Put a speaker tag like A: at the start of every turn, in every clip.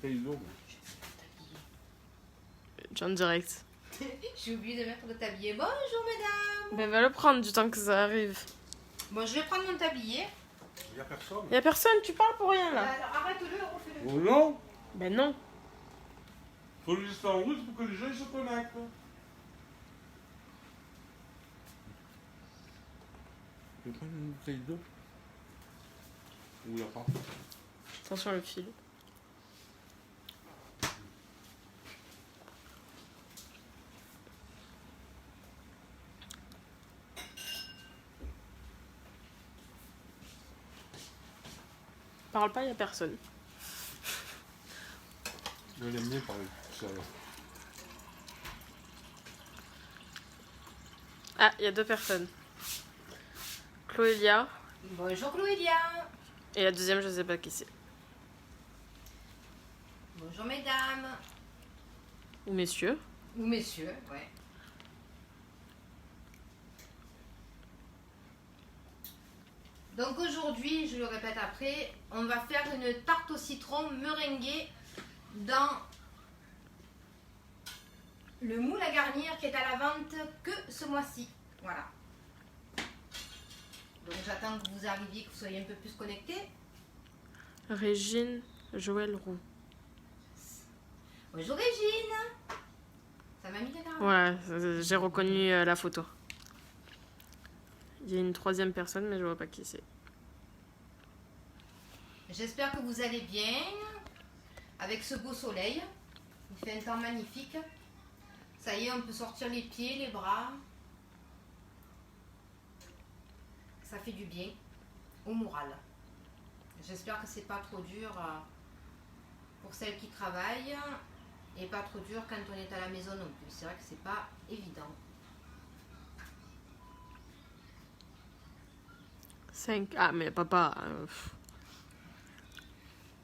A: bouteille d'eau.
B: Tu es en direct.
C: J'ai oublié de mettre le tablier. Bonjour mesdames.
B: Ben va le prendre du temps que ça arrive.
C: Bon, je vais prendre mon tablier.
A: Il n'y a personne.
B: Y'a personne, tu parles pour rien là.
C: Alors, arrête-le, refais-le.
A: Oh non.
B: Ben non.
A: Faut le laisser en route pour que les gens ils se connectent. Tu veux prendre une bouteille d'eau? Ou il n'y a pas?
B: Attention le fil. Parle pas, y'a personne.
A: Je l'aime bien parler tout seul.
B: Ah, il y a deux personnes. Chloélia
C: Bonjour Chloélia.
B: et la deuxième, je sais pas qui c'est.
C: Bonjour mesdames.
B: Ou messieurs.
C: Ou messieurs, ouais. Donc aujourd'hui, je le répète après, on va faire une tarte au citron meringuée dans le moule à garnir qui est à la vente que ce mois-ci. Voilà. Donc j'attends que vous arriviez, que vous soyez un peu plus connectés.
B: Régine Joël Roux.
C: Bonjour Régine. Ça m'a mis de la...
B: Ouais, j'ai reconnu la photo. Il y a une troisième personne, mais je vois pas qui c'est.
C: J'espère que vous allez bien avec ce beau soleil. Il fait un temps magnifique. Ça y est, on peut sortir les pieds, les bras. Ça fait du bien au moral. J'espère que c'est pas trop dur pour celles qui travaillent et pas trop dur quand on est à la maison non plus. C'est vrai que c'est pas évident.
B: 5. Ah, mais papa.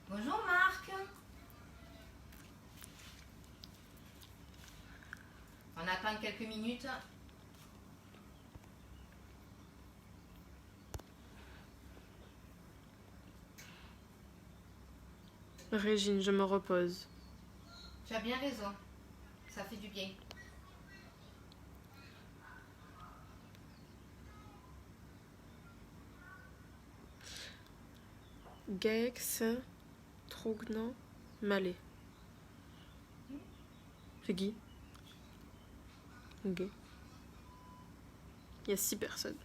C: Bonjour Marc. On attend quelques minutes.
B: Régine, je me repose.
C: Tu as bien raison. Ça fait du bien.
B: Gex, Trognan, Malais. C'est qui? Ok. Il y a 6 personnes.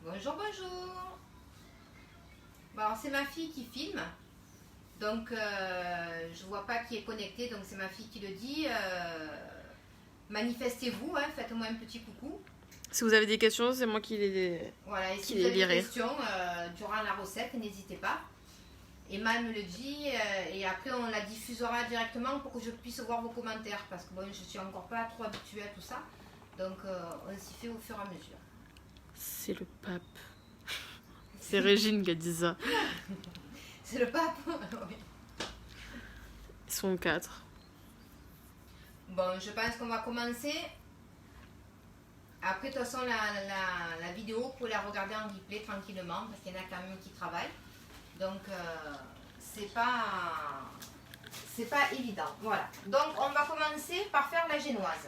C: Bonjour, bonjour. Bon, alors c'est ma fille qui filme. Donc, je vois pas qui est connecté. Donc, c'est ma fille qui le dit. Manifestez-vous, hein, faites-moi un petit coucou.
B: Si vous avez des questions, c'est moi qui les...
C: Voilà, et si
B: qui
C: vous
B: les
C: avez des
B: lirai.
C: questions durant la recette, n'hésitez pas. Emma me le dit et après on la diffusera directement pour que je puisse voir vos commentaires parce que bon, je suis encore pas trop habituée à tout ça. Donc, on s'y fait au fur et à mesure.
B: C'est le pape. C'est Régine qui a dit ça.
C: C'est le pape. Oui.
B: Ils sont 4.
C: Bon, je pense qu'on va commencer. Après, de toute façon, la vidéo, vous pouvez la regarder en replay tranquillement parce qu'il y en a quand même qui travaillent. Donc, c'est pas évident. Voilà. Donc, on va commencer par faire la génoise.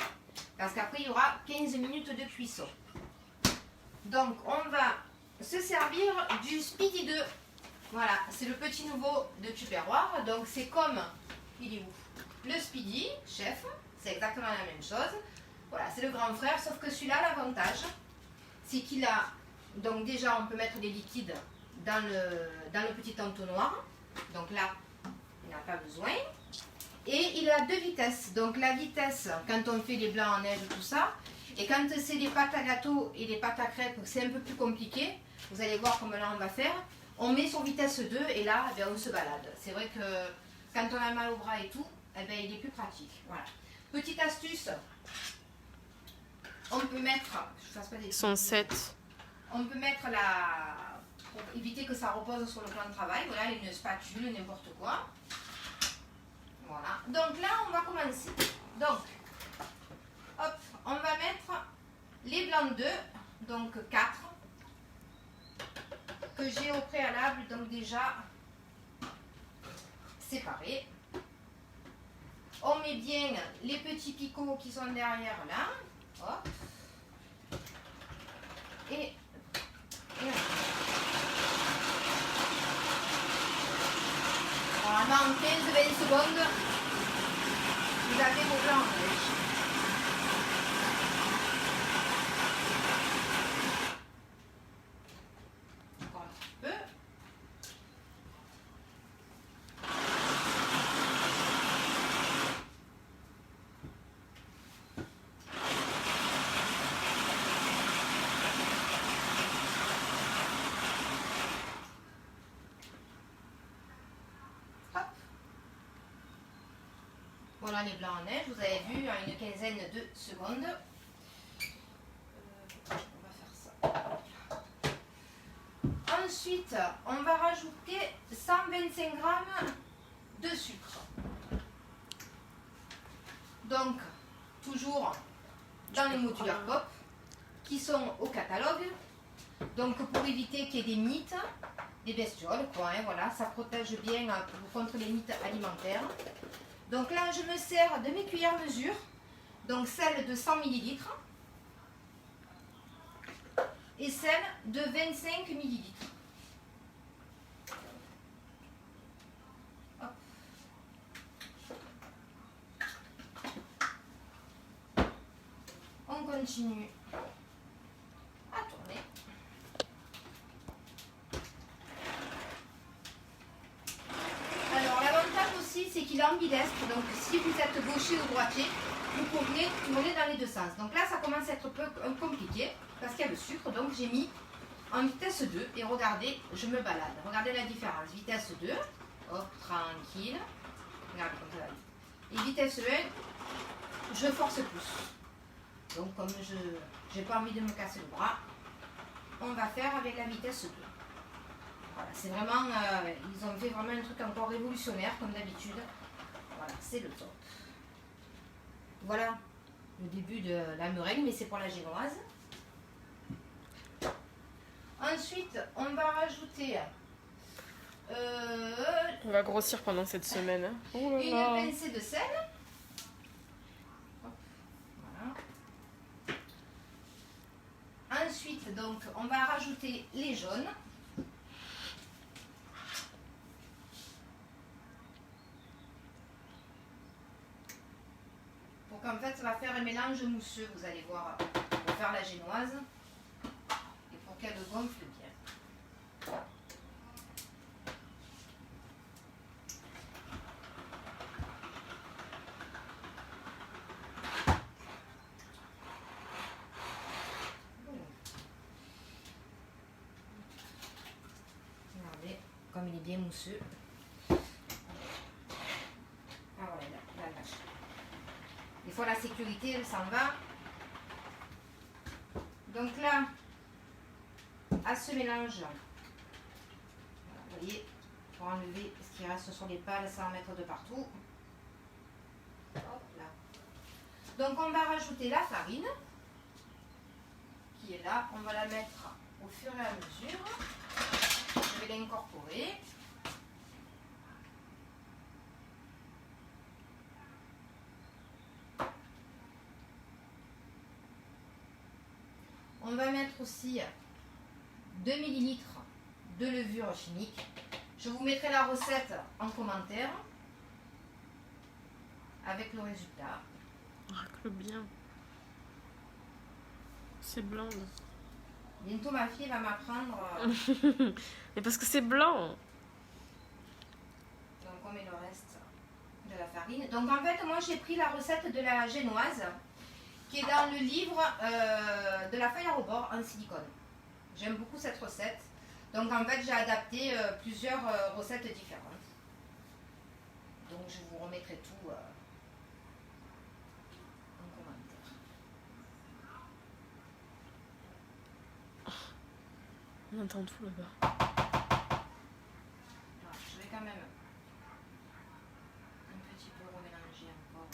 C: Parce qu'après, il y aura 15 minutes de cuisson. Donc, on va se servir du Speedy 2. Voilà, c'est le petit nouveau de Tupperware. Donc, c'est comme, il est où? Le Speedy, chef. C'est exactement la même chose. Voilà, c'est le grand frère, sauf que celui-là, l'avantage, c'est qu'il a... Donc, déjà, on peut mettre des liquides dans le petit entonnoir. Donc là, il n'a pas besoin. Et il a 2 vitesses. Donc la vitesse, quand on fait les blancs en neige, tout ça. Et quand c'est les pâtes à gâteau et les pâtes à crêpes, c'est un peu plus compliqué. Vous allez voir comment là on va faire. On met sur vitesse 2 et là, eh bien, on se balade. C'est vrai que quand on a mal au bras et tout, eh bien, il est plus pratique. Voilà. Petite astuce, on peut mettre... Je fasse pas des...
B: Ils sont 7.
C: On peut mettre pour éviter que ça repose sur le plan de travail. Voilà, une spatule, n'importe quoi. Voilà. Donc là, on va commencer. Donc, hop, on va mettre les blancs d'œufs, donc 4, que j'ai au préalable, donc déjà séparés. On met bien les petits picots qui sont derrière là. Hop. Et voilà. Normalement, en 15-20 secondes, vous avez vos blancs. Encore un petit peu. Hop. Voilà les blancs en neige, vous avez vu en une quinzaine de secondes. On va faire ça. Ensuite, on va rajouter 125 g de sucre. Donc, toujours dans les modulaires pop qui sont au catalogue. Donc, pour éviter qu'il y ait des mythes, des bestioles, quoi, hein, voilà, ça protège bien contre les mythes alimentaires. Donc là, je me sers de mes cuillères mesure, donc celle de 100 ml et celle de 25 ml. Hop. On continue à tourner. Alors l'avantage aussi, c'est qu'il est ambidestre, donc si vous êtes gaucher ou droitier, vous pouvez tourner dans les deux sens. Donc là, ça commence à être un peu compliqué parce qu'il y a le sucre, donc j'ai mis en vitesse 2 et regardez, je me balade. Regardez la différence. Vitesse 2, hop, tranquille. Regardez comme ça. Et vitesse 1, je force plus. Donc comme je n'ai pas envie de me casser le bras, on va faire avec la vitesse 2. Voilà, c'est vraiment, ils ont fait vraiment un truc encore révolutionnaire comme d'habitude. Voilà, c'est le top. Voilà le début de la meringue, mais c'est pour la génoise. Ensuite, on va rajouter
B: On va grossir pendant cette semaine. Hein. Oh là
C: une
B: là.
C: pincée de sel. Hop, voilà. Ensuite, donc, on va rajouter les jaunes. Pour qu'en fait, ça va faire un mélange mousseux, vous allez voir, pour faire la génoise. Et pour qu'elle gonfle bien. Regardez, comme il est bien mousseux. Ah voilà, la lâche. Des fois la sécurité, elle s'en va. Donc là, à ce mélange, voilà, vous voyez, pour enlever ce qui reste sur les pales sans en mettre de partout. Hop là. Donc on va rajouter la farine qui est là. On va la mettre au fur et à mesure. Je vais l'incorporer. On va mettre aussi 2 ml de levure chimique. Je vous mettrai la recette en commentaire avec le résultat.
B: Racle bien. C'est blanc.
C: Bientôt ma fille va m'apprendre.
B: Mais parce que c'est blanc.
C: Donc on met le reste de la farine. Donc en fait, moi j'ai pris la recette de la génoise qui est dans le livre de la feuille à rebord en silicone. J'aime beaucoup cette recette. Donc en fait, j'ai adapté plusieurs recettes différentes. Donc je vous remettrai tout en commentaire.
B: On entend tout là-bas.
C: Alors, je vais quand même un petit peu remélanger encore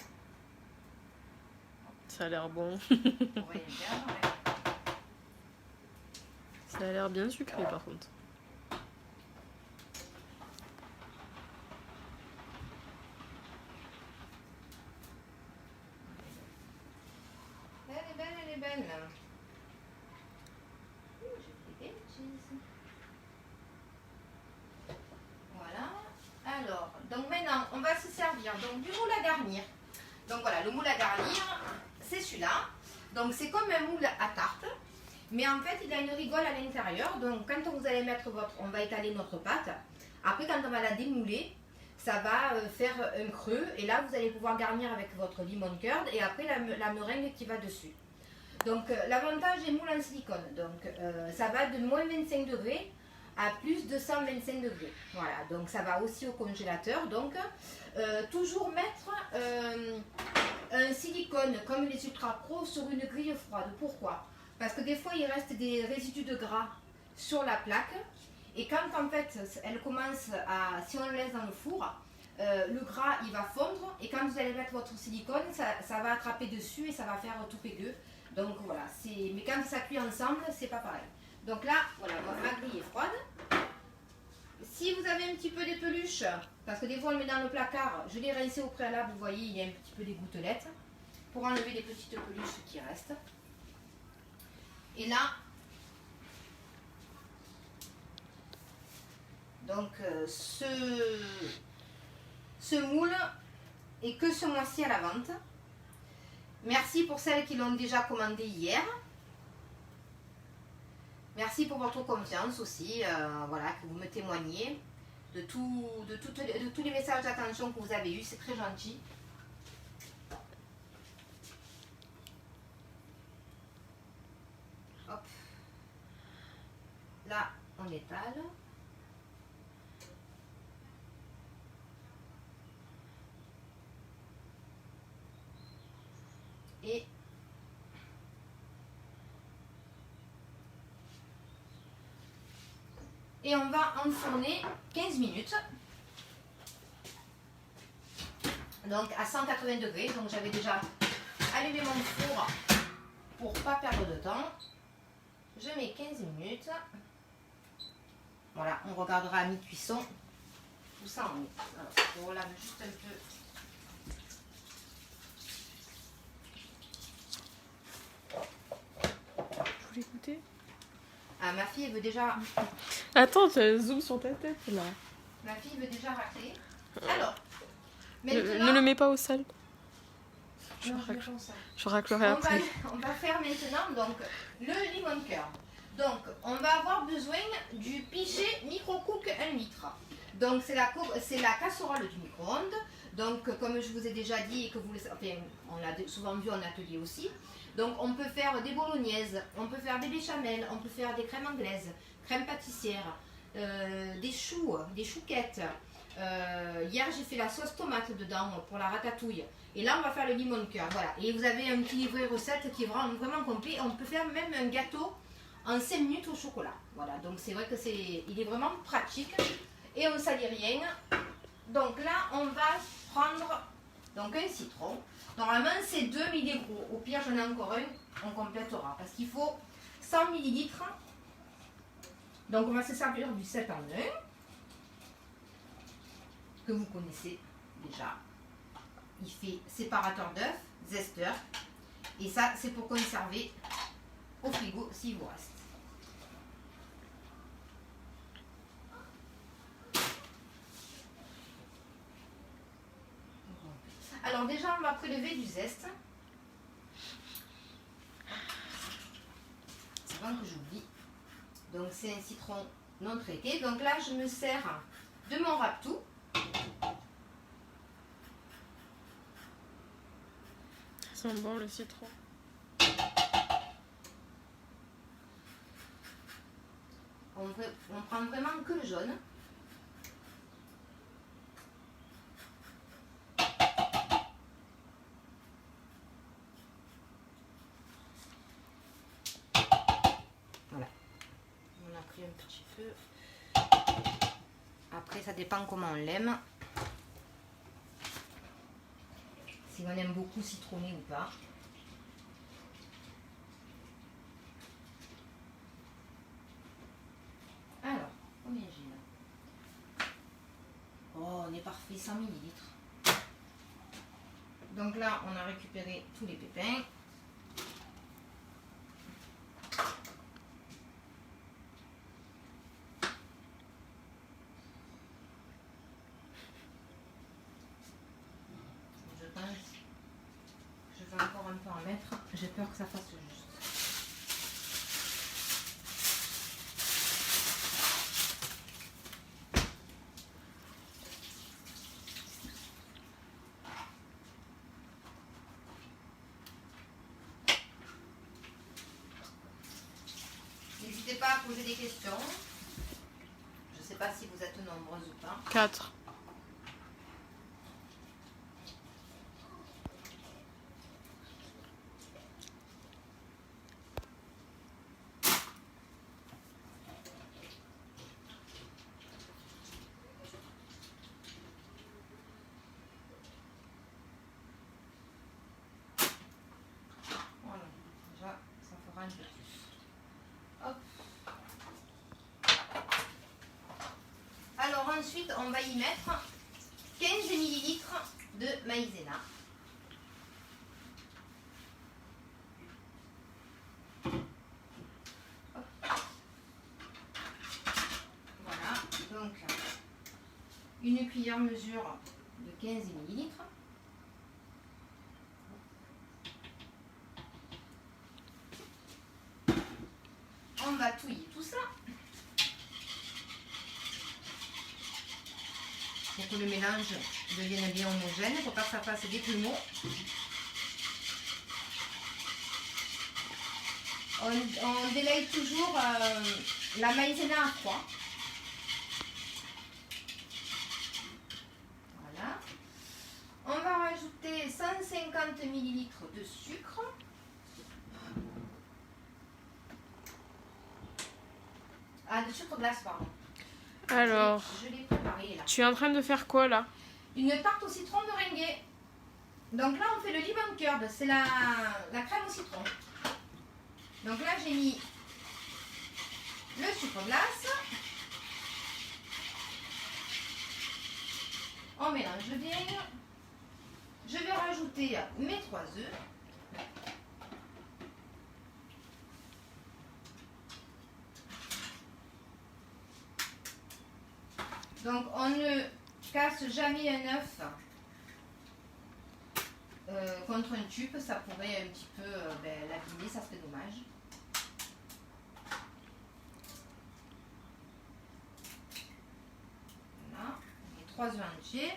B: Ça a l'air bon.
C: pour rien perdre. Ouais.
B: Ça a l'air bien sucré par contre.
C: est belle. Ouh, j'ai fait des bêtises. Voilà. Alors, donc maintenant, on va se servir donc, du moule à garnir. Donc voilà, le moule à garnir, c'est celui-là. Donc c'est comme un moule à tarte, mais en fait, il a une rigole à l'intérieur. Donc quand vous allez mettre on va étaler notre pâte. Après, quand on va la démouler, ça va faire un creux. Et là, vous allez pouvoir garnir avec votre lemon curd et après la meringue qui va dessus. Donc l'avantage des moules en silicone, donc ça va de moins 25 degrés à plus de 125 degrés. Voilà, donc ça va aussi au congélateur. Donc toujours mettre un silicone comme les Ultra Pro sur une grille froide. Pourquoi? Parce que des fois il reste des résidus de gras sur la plaque. Et quand en fait elle commence à, si on le laisse dans le four, le gras il va fondre. Et quand vous allez mettre votre silicone, ça va attraper dessus et ça va faire tout pégueux. Donc voilà, mais quand ça cuit ensemble, c'est pas pareil. Donc là, voilà, ma grille est froide. Si vous avez un petit peu des peluches, parce que des fois on le met dans le placard, je l'ai rincé au préalable, vous voyez, il y a un petit peu des gouttelettes, pour enlever les petites peluches qui restent. Et là, donc ce moule est que ce mois-ci à la vente. Merci pour celles qui l'ont déjà commandé hier. Merci pour votre confiance aussi, voilà, que vous me témoignez de tous les messages d'attention que vous avez eus, c'est très gentil. Hop. Là, on étale. Et on va enfourner 15 minutes. Donc à 180 degrés. Donc j'avais déjà allumé mon four pour ne pas perdre de temps. Je mets 15 minutes. Voilà, on regardera à mi-cuisson. Tout ça en est. Alors, je relave juste un peu.
B: Je voulais goûter.
C: Ah, ma fille elle veut déjà.
B: Attends, tu zoom sur ta tête là.
C: Ma fille veut déjà racler. Alors,
B: ne le mets pas au sel. Je
C: non,
B: raclerai après.
C: On va faire maintenant donc le lemon curd. Donc, on va avoir besoin du pichet micro-cook 1 litre. Donc, c'est la casserole du micro-ondes. Donc, comme je vous ai déjà dit et que on l'a souvent vu en atelier aussi. Donc, on peut faire des bolognaises, on peut faire des béchamels, on peut faire des crèmes anglaises, crème pâtissière, des choux, des chouquettes. Hier, j'ai fait la sauce tomate dedans pour la ratatouille. Et là, on va faire le lemon curd. Voilà. Et vous avez un petit livret recette qui est vraiment complet. On peut faire même un gâteau en 5 minutes au chocolat. Voilà. Donc, c'est vrai que il est vraiment pratique. Et on ne salit rien. Donc là, on va prendre donc un citron. Normalement, c'est 2, mais il est gros. Au pire, j'en ai encore un. On complétera. Parce qu'il faut 100 ml. Donc, on va se servir du 7 en 1. Que vous connaissez déjà. Il fait séparateur d'œuf, zesteur. Et ça, c'est pour conserver au frigo s'il vous reste. Alors déjà, on va prélever du zeste. C'est avant que j'oublie. Donc c'est un citron non traité. Donc là, je me sers de mon Raptou.
B: Ça sent bon le citron.
C: On prend vraiment que le jaune. Voilà. On a pris un petit peu. Après, ça dépend comment on l'aime. Si on aime beaucoup citronné ou pas. Alors, combien j'ai là? Oh, on est parfait, 100 ml. Donc là, on a récupéré tous les pépins. pense. Je vais encore un peu en mettre. J'ai peur que ça fasse juste. N'hésitez pas à poser des questions. Je ne sais pas si vous êtes nombreuses ou pas.
B: 4.
C: Voilà, déjà ça fera un peu plus. Hop. Alors ensuite on va y mettre 15 ml de maïzena. Hop. Voilà, donc une cuillère mesure de 15 ml. On va touiller tout ça pour que le mélange devienne bien homogène. Il ne faut pas que ça fasse des plumeaux. On délaye toujours la maïzena à froid. Voilà. On va rajouter 150 ml de sucre. Ah, de sucre glace, pardon.
B: Alors,
C: Je l'ai préparé là.
B: tu es en train de faire quoi là?
C: Une tarte au citron meringuée. Donc là, on fait le lemon curd. C'est la crème au citron. Donc là, j'ai mis le sucre glace. On mélange bien. Je vais rajouter mes 3 œufs. Donc on ne casse jamais un œuf contre un tube, ça pourrait un petit peu l'abîmer, ça serait dommage. Voilà, les 3 œufs entiers.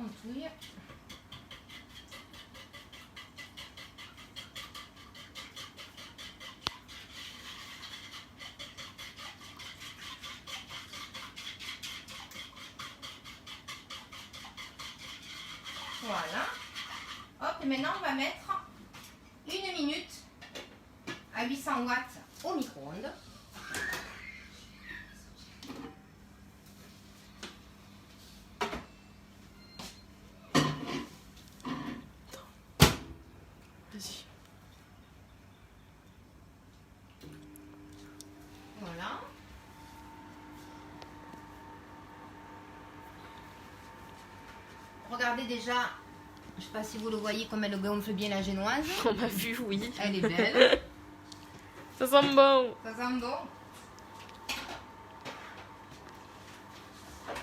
C: On touille. Voilà. Hop, maintenant on va mettre 1 minute à 800 watts au micro-ondes.
B: Vas-y.
C: Voilà. Regardez déjà, je ne sais pas si vous le voyez comme elle gonfle bien la génoise.
B: On a vu, oui.
C: Elle est belle.
B: Ça sent bon.
C: Ça sent bon.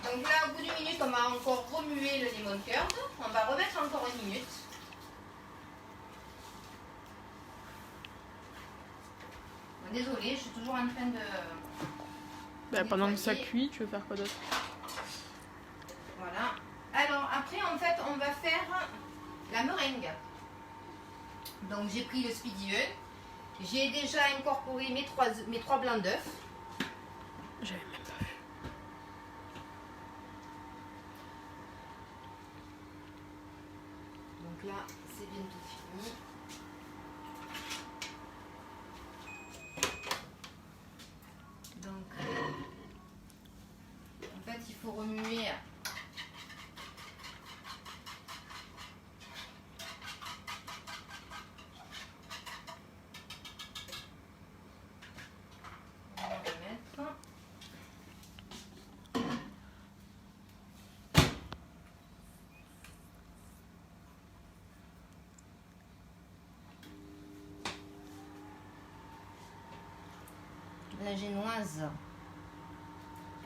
C: Donc là, au bout d'une minute, on va encore remuer le lemon curd. On va remettre encore 1 minute. Désolée, je suis toujours en train de...
B: Bah, pendant que ça cuit, tu veux faire quoi d'autre?
C: Voilà. Alors après, en fait, on va faire la meringue. Donc j'ai pris le speedy œuf. J'ai déjà incorporé mes 3 blancs d'œufs.
B: J'avais même pas vu.
C: Donc là, c'est bientôt fini. Donc, en fait, il faut remuer. On va remettre. la génoise,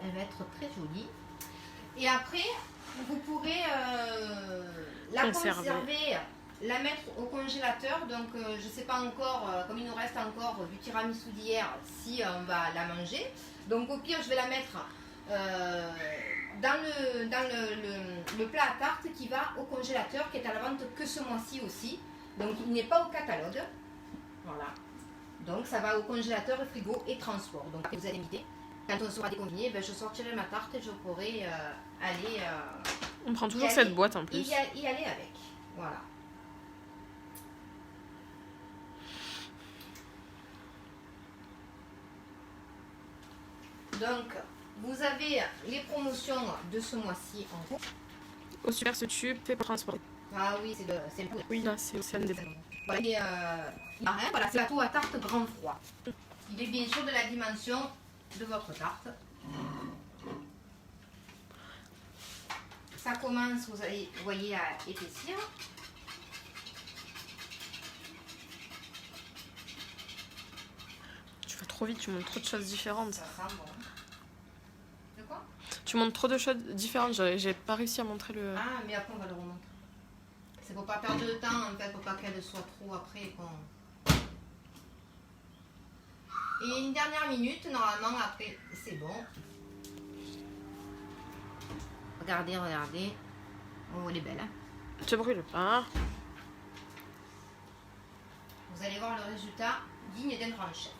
C: elle va être très jolie. Et après, vous pourrez la conserver, la mettre au congélateur. Donc, je ne sais pas encore, comme il nous reste encore du tiramisu d'hier, si on va la manger. Donc, au pire, je vais la mettre dans le plat à tarte qui va au congélateur, qui est à la vente que ce mois-ci aussi. Donc, il n'est pas au catalogue. Voilà. Donc, ça va au congélateur, frigo et transport. Donc, vous allez inviter. Quand on sera déconfiné, ben, je sortirai ma tarte et je pourrai aller.
B: On prend toujours cette boîte en plus.
C: Y aller avec. Voilà. Donc, vous avez les promotions de ce mois-ci en cours.
B: Au super ce tube fait pour transporter.
C: Ah oui, c'est le poudre.
B: Oui, là, c'est Océane des
C: Voilà, voilà, c'est la peau à tarte grand froid. Il est bien sûr de la dimension de votre tarte. Ça commence, vous voyez, à épaissir.
B: Tu vas trop vite, tu montres trop de choses différentes.
C: Ça sent bon. De quoi?
B: Tu montres trop de choses différentes, j'ai pas réussi à montrer le...
C: Ah, mais après on va le remontrer. C'est pour pas perdre de temps, en fait, pour pas qu'elle soit trop après. Et une dernière minute, normalement, après, c'est bon. Regardez, regardez. Oh, elle est belle, hein?
B: Tu brûles pas.
C: Vous allez voir le résultat digne d'un grand chef.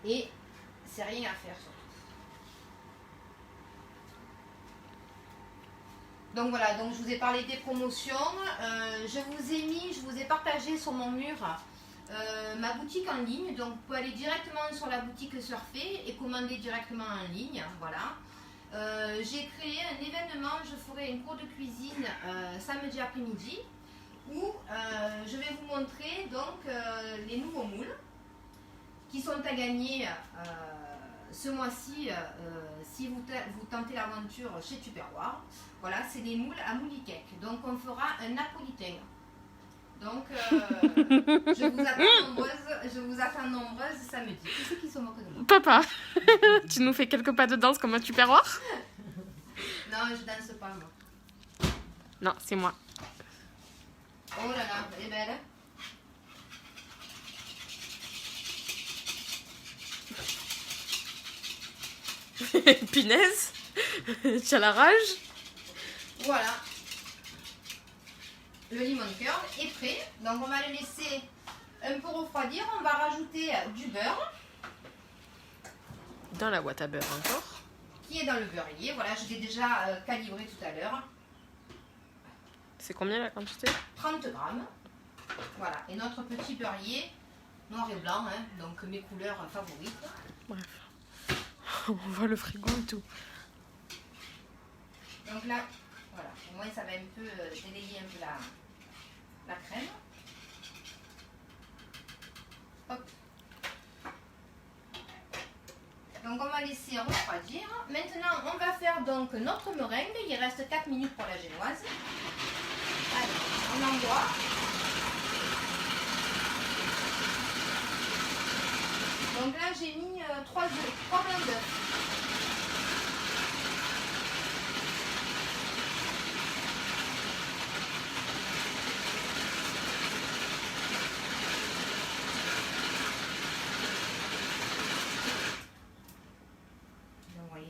C: Et c'est rien à faire surtout. Donc voilà, donc je vous ai parlé des promotions. Je vous ai partagé sur mon mur ma boutique en ligne. Donc vous pouvez aller directement sur la boutique Surfer et commander directement en ligne. Voilà. J'ai créé un événement, je ferai une cour de cuisine samedi après-midi où je vais vous montrer donc les nouveaux moules qui sont à gagner ce mois-ci si vous tentez l'aventure chez Tupperware. Voilà, c'est des moules à mouliquec. Donc on fera un napolitain. Donc je vous attends nombreuses samedi. Qui c'est qui se moque de moi?
B: Papa, tu nous fais quelques pas de danse comme un tupperware?
C: Non, je danse pas moi.
B: Non, c'est moi.
C: Oh là là, elle est belle.
B: Punaise, tu as la rage.
C: Voilà. Le lemon curd est prêt. Donc on va le laisser un peu refroidir. On va rajouter du beurre.
B: Dans la boîte à beurre encore.
C: Qui est dans le beurrier. Voilà, je l'ai déjà calibré tout à l'heure.
B: C'est combien la quantité?
C: 30 grammes. Voilà. Et notre petit beurrier noir et blanc. Hein, donc mes couleurs favorites.
B: Bref. On voit le frigo et tout.
C: Donc là, voilà. Au moins ça va un peu délayer un peu la crème. Hop. Donc on va laisser refroidir. Maintenant on va faire donc notre meringue. Il reste 4 minutes pour la génoise. Allez, on envoie. Donc là j'ai mis 3 blancs d'œufs.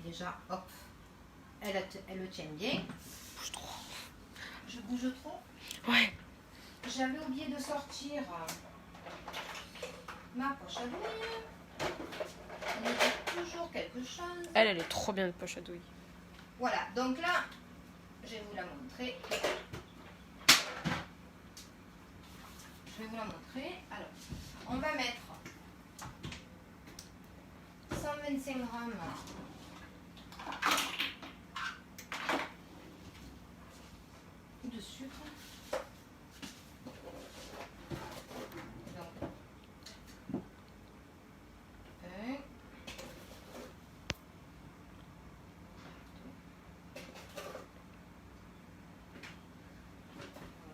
C: Déjà, hop, elle le tient bien.
B: Bouge trop.
C: Je bouge trop?
B: Ouais.
C: J'avais oublié de sortir ma poche à douille. Il y a toujours quelque chose.
B: Elle est trop bien de poche à douille.
C: Voilà, donc là, je vais vous la montrer. Je vais vous la montrer. Alors, on va mettre 125 grammes de sucre. Donc,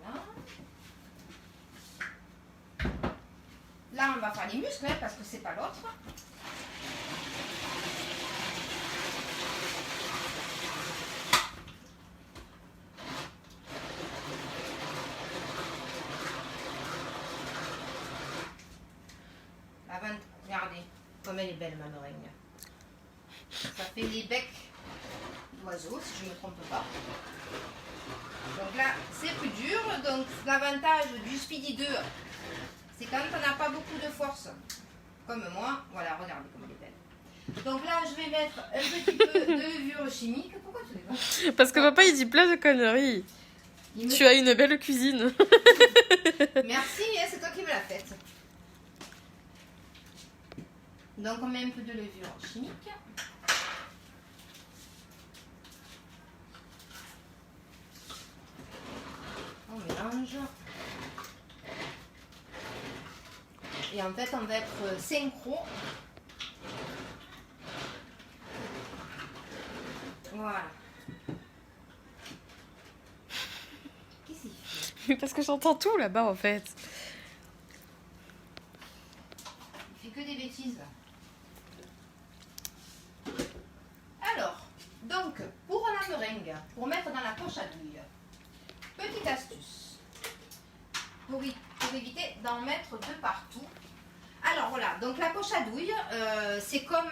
C: voilà. Là, on va faire les muscles hein, parce que c'est pas l'autre. comme elle est belle ma meringue. Ça fait les becs d'oiseaux si je ne me trompe pas. Donc là c'est plus dur. Donc l'avantage du Speedy 2 c'est quand on n'a pas beaucoup de force. Comme moi. Voilà, regardez comme elle est belle. Donc là je vais mettre un petit peu de levure chimique. Pourquoi tu rigoles?
B: Parce que papa, il dit plein de conneries. Tu as une belle cuisine.
C: Merci, c'est toi qui me l'as faite. Donc on met un peu de levure chimique. On mélange. Et en fait, on va être synchro. Voilà. Qu'est-ce qu'il fait?
B: Parce que j'entends tout là-bas en fait.
C: Il fait que des bêtises. Alors, donc, pour la meringue, pour mettre dans la poche à douille, petite astuce, pour éviter d'en mettre de partout. Alors voilà, donc la poche à douille, c'est comme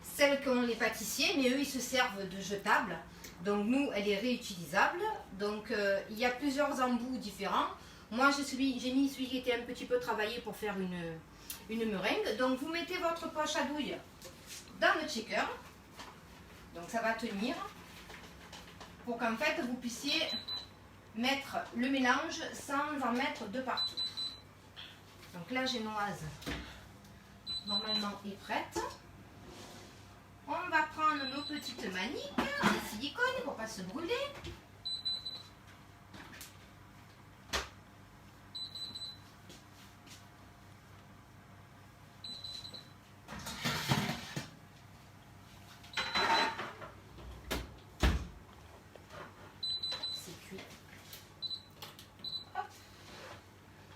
C: celle qu'ont les pâtissiers, mais eux ils se servent de jetables. Donc nous, elle est réutilisable. Donc il y a plusieurs embouts différents. Moi j'ai mis celui qui était un petit peu travaillé pour faire une meringue. Donc vous mettez votre poche à douille dans le shaker. Donc ça va tenir pour qu'en fait vous puissiez mettre le mélange sans en mettre de partout. Donc la génoise normalement est prête. On va prendre nos petites maniques de silicone pour ne pas se brûler. C'est cuit. Hop.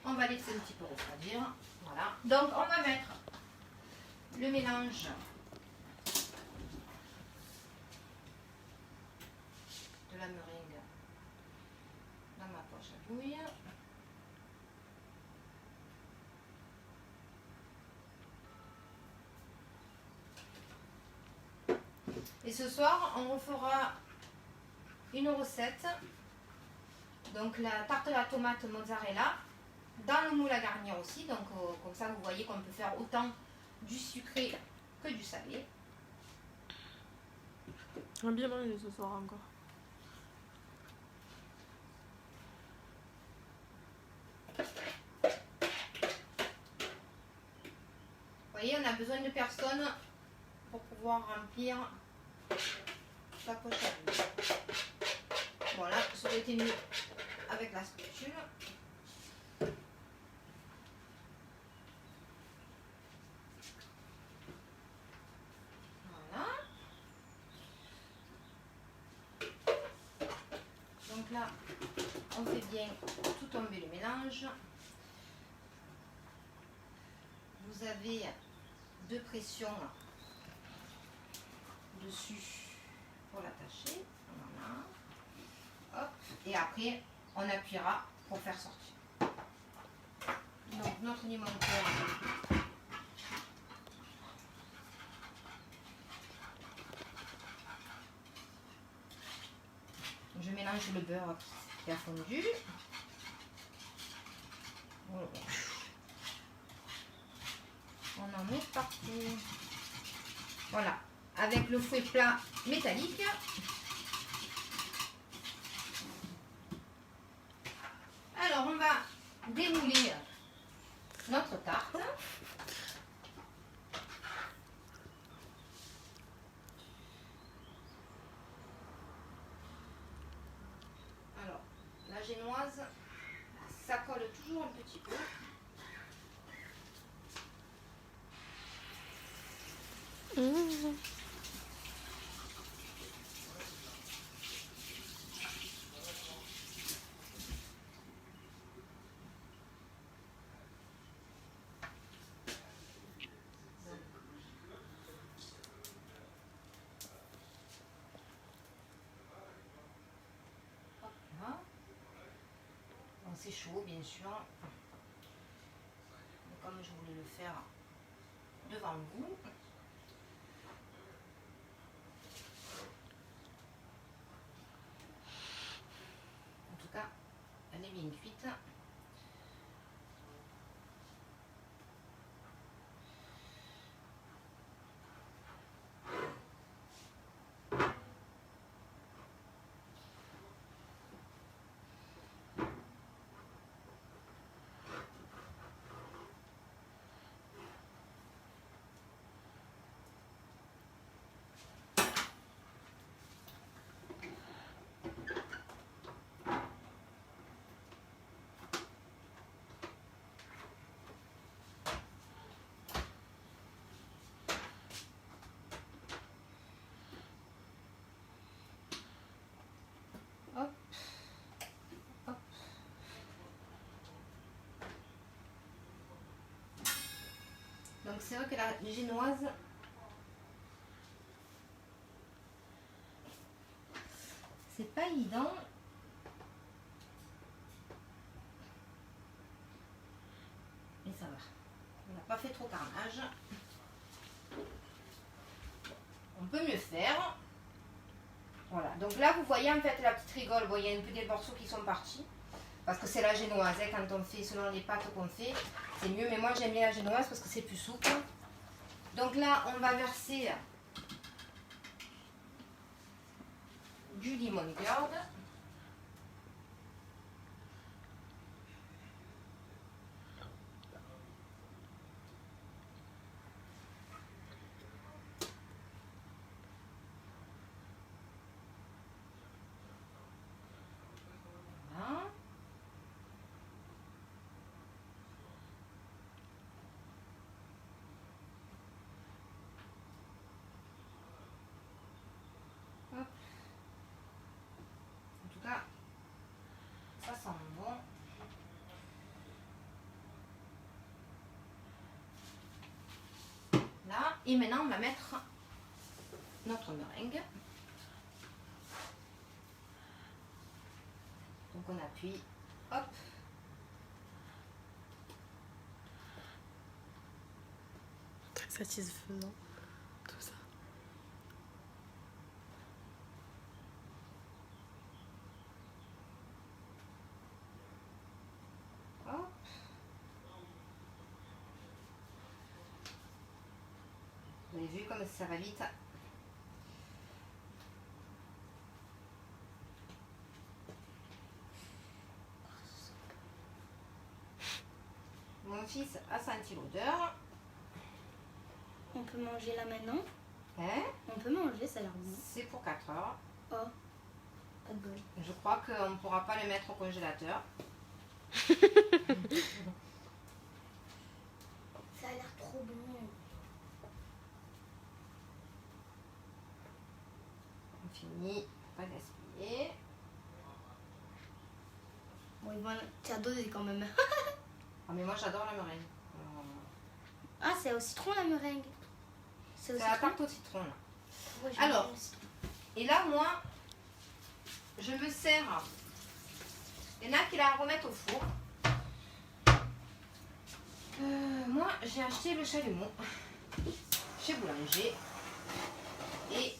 C: On va laisser un petit peu refroidir. Voilà. Donc on va mettre le mélange de la meringue dans ma poche à douille. Et ce soir, on refera une recette. Donc la tarte à la tomate mozzarella dans le moule à garnir aussi. Donc comme ça, vous voyez qu'on peut faire autant du sucré que du salé.
B: On va bien manger ce soir encore.
C: Vous voyez, on a besoin de personnes pour pouvoir remplir sa poche à douille. Voilà, ça aurait été mieux avec la spatule. Voilà. Donc là, on fait bien tout tomber le mélange. Vous avez deux pressions dessus pour l'attacher. Voilà. Hop. Et après, on appuiera pour faire sortir. Donc notre limoncello. Je mélange le beurre qui a fondu. Voilà. On en met partout. Voilà. Avec le fouet plat métallique. Alors, on va démouler notre tarte. Alors, la génoise, ça colle toujours un petit peu. C'est chaud bien sûr, mais comme je voulais le faire devant vous. En tout cas, elle est bien cuite. Hop. Hop. Donc c'est vrai que la génoise, c'est pas évident. Mais ça va. On n'a pas fait trop carnage. On peut mieux faire. Voilà, donc là vous voyez en fait la petite rigole, bon, il y a un peu des morceaux qui sont partis. Parce que c'est la génoise, hein, quand on fait selon les pâtes qu'on fait, c'est mieux. Mais moi j'aime bien la génoise parce que c'est plus souple. Donc là on va verser du limoncello. Voilà. Hop. En tout cas, ça sent bon. Là, et maintenant on va mettre notre meringue. Donc on appuie, hop.
B: Très satisfaisant, tout ça.
C: Hop. Vous avez vu comme ça va vite. Mon fils a senti l'odeur.
D: On peut manger là maintenant.
C: Hein?
D: On peut manger, ça a l'air bon.
C: C'est pour 4 heures.
D: Oh, pas de bol.
C: Je crois qu'on ne pourra pas le mettre au congélateur.
D: Ça a l'air trop bon.
C: On finit, pas gaspiller.
D: Bon, il va t'as dosé quand même.
C: Ah mais moi j'adore la meringue.
D: Ah, c'est au citron la meringue. C'est au
C: C'est la
D: citron.
C: tarte au citron là.
D: Ouais, j'aime
C: Alors.
D: bien le citron.
C: Et là moi, je me sers. Il y en a qui la remettent au four. Moi j'ai acheté le chalumeau chez Boulanger. Et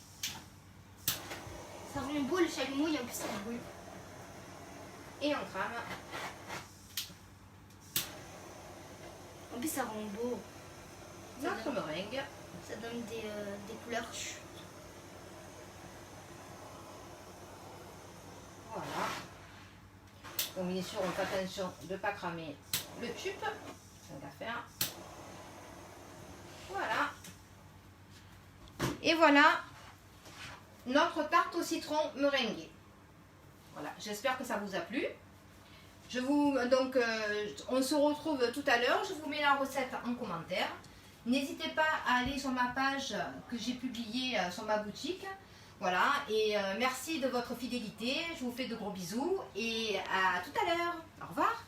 D: Ça rend beau le chalumeau, et en plus ça brûle.
C: on crame.
D: En plus ça rend beau.
C: Notre meringue.
D: Ça donne des couleurs.
C: Voilà. Donc bien sûr on fait attention de ne pas cramer le tube. Donc à faire. Voilà. Et voilà notre tarte au citron meringuée. Voilà, j'espère que ça vous a plu. On se retrouve tout à l'heure. Je vous mets la recette en commentaire. N'hésitez pas à aller sur ma page que j'ai publiée sur ma boutique. Voilà, et merci de votre fidélité. Je vous fais de gros bisous et à tout à l'heure. Au revoir.